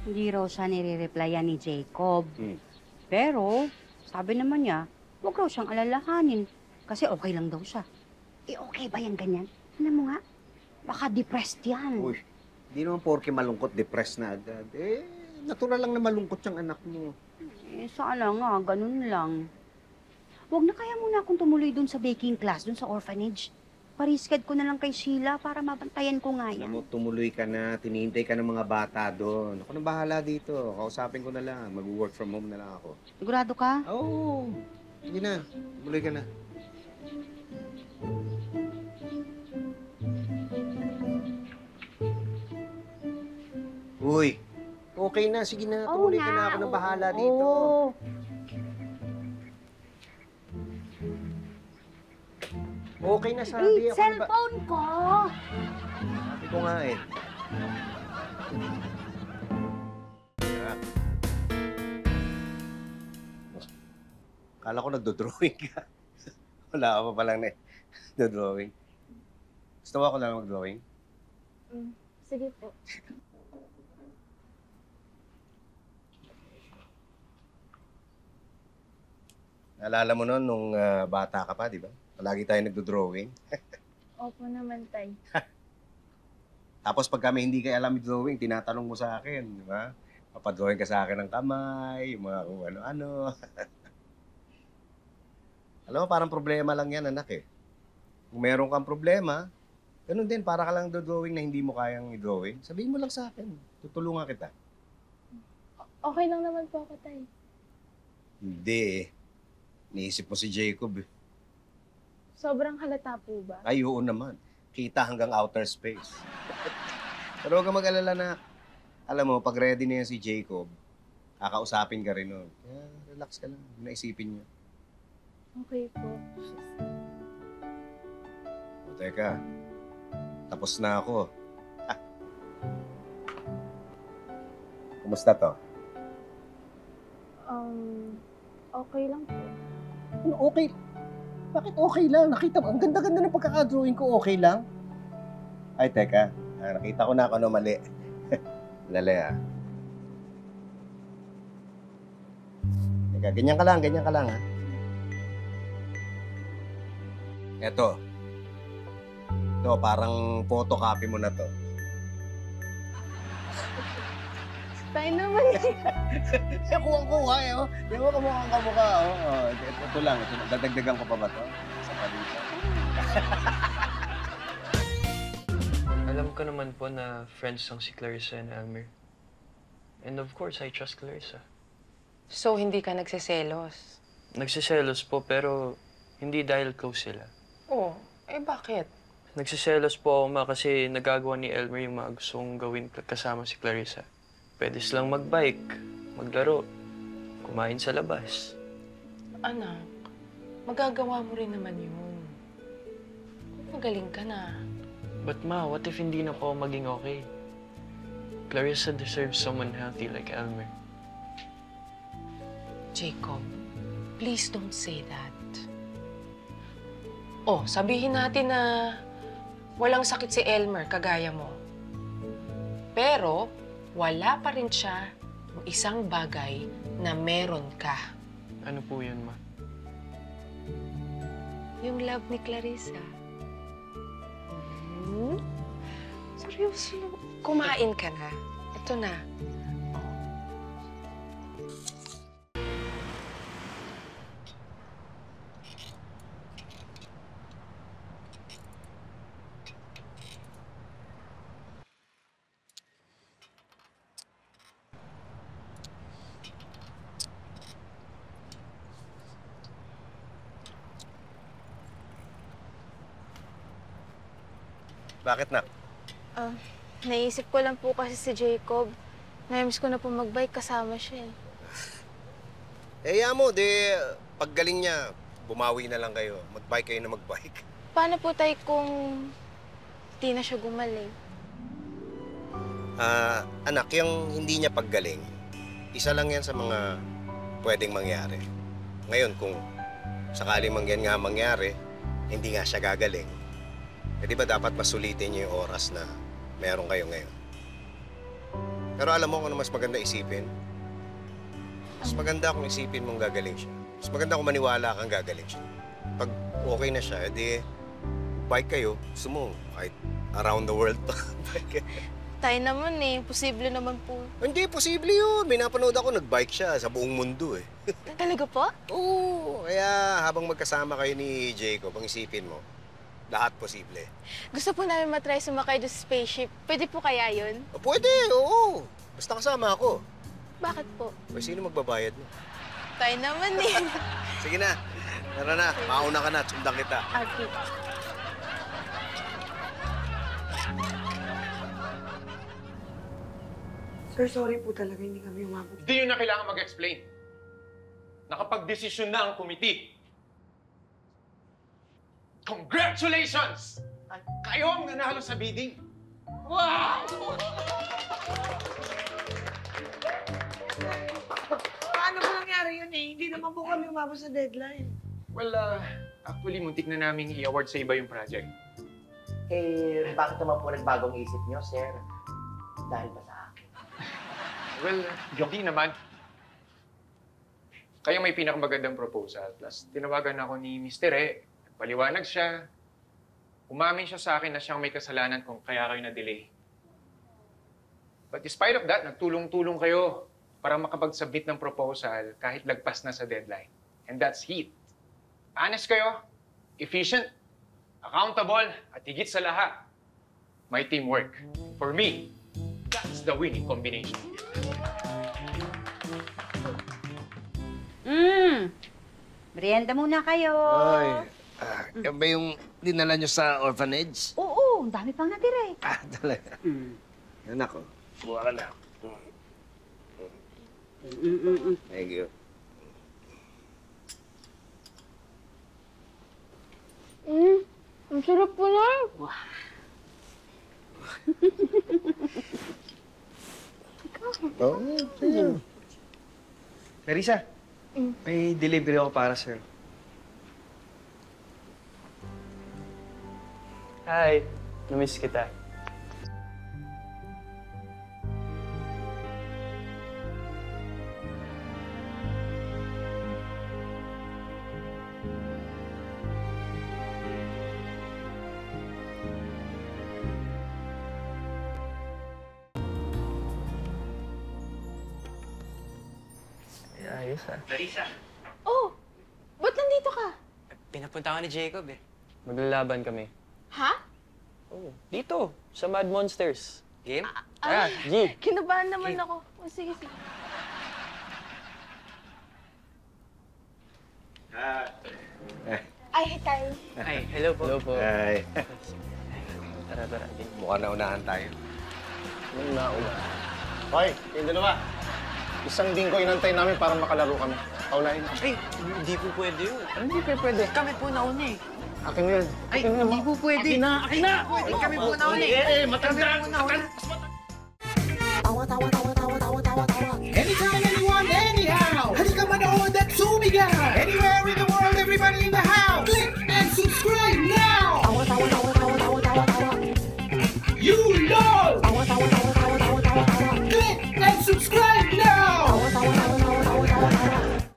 Hindi raw siya nire-replyan ni Jacob. Hmm. Pero, sabi naman niya, huwag raw siyang alalahanin. Kasi okay lang daw siya. Eh, okay ba yan ganyan? Alam mo nga, baka depressed yan. Uy, hindi naman porke malungkot, depressed na agad. Eh, natural lang na malungkot yung anak mo. Eh, sana nga, ganun lang. Huwag na kaya muna akong tumuloy dun sa baking class, dun sa orphanage. Pariskad ko na lang kay Sheila para mabantayan ko nga Alam yan. mo, tumuloy ka na, tinihintay ka ng mga bata doon. Ako nang bahala dito. Kausapin ko na lang. Mag-work from home na lang ako. Sigurado ka? Oo. Sige na. Tumuloy ka na. Uy, okay na. Sige na. Tumuloy ka na. Ako nang bahala dito. Oo. Okay na, sabi. Ako na ba... Cellphone ko! Sabi ko nga eh. Ah. Kala ko nagdo-drawing ka. Wala ka pa palang nagdo-drawing. Gusto mo ako lang mag-drawing? Sige po. Naalala mo noon nung bata ka pa, di ba? Palagi tayo nagdo-drawing. Opo naman, tay. Tapos pag kami hindi kayo alam yung drawing, tinatanong mo sa akin, di ba? Papadrawing ka sa akin ng kamay, yung mga kung ano-ano. Alam mo, parang problema lang yan, anak eh. Kung meron kang problema, ganun din, para ka lang do-drawing na hindi mo kayang i-drawing, sabihin mo lang sa akin. Tutulungan kita. Okay lang naman po ako, tay. Hindi eh. Niisip mo si Jacob eh. Sobrang halata po ba? Ay, oo naman. Kita hanggang outer space. Pero huwag kang mag-alala na, alam mo, pag ready na yan si Jacob, kakausapin ka rin nun. Kaya relax ka lang. Huwag na isipin niya. Okay po. O, teka. Tapos na ako. Kumusta to? Okay lang po. Ano, okay? Bakit okay lang? Nakita mo, ang ganda-ganda ng pagkakadrawing ko, okay lang? Ay, teka. Nakita ko na ako na mali. Lali ah. Teka, ganyan ka lang ha. Eto. Ito, parang photocopy mo na to. Tay naman. Kuwang-kuha eh, oh. Di mo kamukhang-kamukha, oh. Ito lang. Dadagdagan ko pa ba to? Sa palito. Alam ko naman po na friends lang si Clarissa and Elmer. And of course, I trust Clarissa. So, hindi ka nagsiselos? Nagsiselos po pero hindi dahil close sila. Oh, eh bakit? Nagsiselos po ako kasi nagagawa ni Elmer yung mga gustong gawin kasama si Clarissa. Pwede silang magbike, maglaro, kumain sa labas. Anak, magagawa mo rin naman yun. Magaling ka na. But ma, what if hindi na po ako maging okay? Clarissa deserves someone healthy like Elmer. Jacob, please don't say that. Oh, sabihin natin na walang sakit si Elmer, kagaya mo. Pero, wala pa rin siya ng isang bagay na meron ka. Ano po yun, ma? Yung love ni Clarissa. Seryoso? Kumain ka na. Ito na. Bakit na? Naisip ko lang po kasi si Jacob. Namiss ko na po mag-bike kasama siya eh. Mo, paggaling niya, bumawi na lang kayo. Mag-bike kayo na mag-bike. Paano po tayo kung di na siya gumaling? Anak, yung hindi niya paggaling, isa lang yan sa mga pwedeng mangyari. Ngayon, kung sakaling mangyari, hindi nga siya gagaling, eh di ba dapat masulitin niyo yung oras na meron kayo ngayon? Pero alam mo kung ano mas maganda isipin? Mas maganda kung isipin mong gagaling siya. Mas maganda kung maniwala kang gagaling siya. Pag okay na siya, edi bike kayo. Gusto mo, kahit around the world pa. Tayo naman eh, posible naman po. Hindi, posible yun. May napanood ako, nag-bike siya sa buong mundo eh. Talaga po? Oo, kaya habang magkasama kayo ni Jacob, ang isipin mo, lahat posible. Gusto po namin matry sumakay doon sa spaceship. Pwede po kaya yun? O, pwede, oo. Basta kasama ako. Bakit po? O, sino magbabayad mo? Tayo naman eh. Sige na, tara na. Mauna ka na, sundan kita. Okay. Sir, sorry po talaga, hindi kami umabot. Hindi yun na kailangan mag-explain. Nakapag-desisyon na ang committee. Congratulations! Kayo ang nanalo sa bidding. Wow! Paano po nangyari yun eh? Hindi naman po kami umabot sa deadline. Well, actually, muntik na namin i-award sa iba yung project. Eh, bakit naman po nagbagong isip niyo, sir? Dahil ba sa akin? Well, hindi naman. Kaya may pinakamagandang proposal. Plus, tinawagan ako ni Mr. E. Paliwanag siya. Umamin siya sa akin na siyang may kasalanan kung kaya kayo na-delay. But despite of that, nagtulong-tulong kayo para makapag-submit ng proposal kahit lagpas na sa deadline. And that's heat. Honest kayo, efficient, accountable, at higit sa lahat, may teamwork. For me, that's the winning combination. Merienda muna kayo. Yan ba yung dinala nyo sa orphanage? Oo, ang dami pang natira eh. Ah, talaga. Anak ko, buha ka na. Thank you. Ang sarap po na. Oo, sige. Clarissa, may delivery ako para sa'yo. Hi, namiss kita. Ayos ah. Clarissa, Oh, ba't nandito ka? pinapunta ka ni Jacob eh. Maglalaban kami. Ha? Oh, dito, sa Mad Monsters. Game? Ah, G. Kinabahan naman ako. Oh, sige, sige. Ay, tayo. Ay, hello po. Hello po. Ay, Tara, tara. mukhang naunahan tayo. Anong nauna? Hoy, kayong dalawa. Isang linggo inantay namin para makalaro kami. Paulain. Ay, hindi po pwede yun. Ano hindi kayo pwede? Kami po nauna eh. Akin mo yun. Ay, hindi po pwede. Akin na! Akin na! Kami po nauna eh. Matanda! Kami po nauna.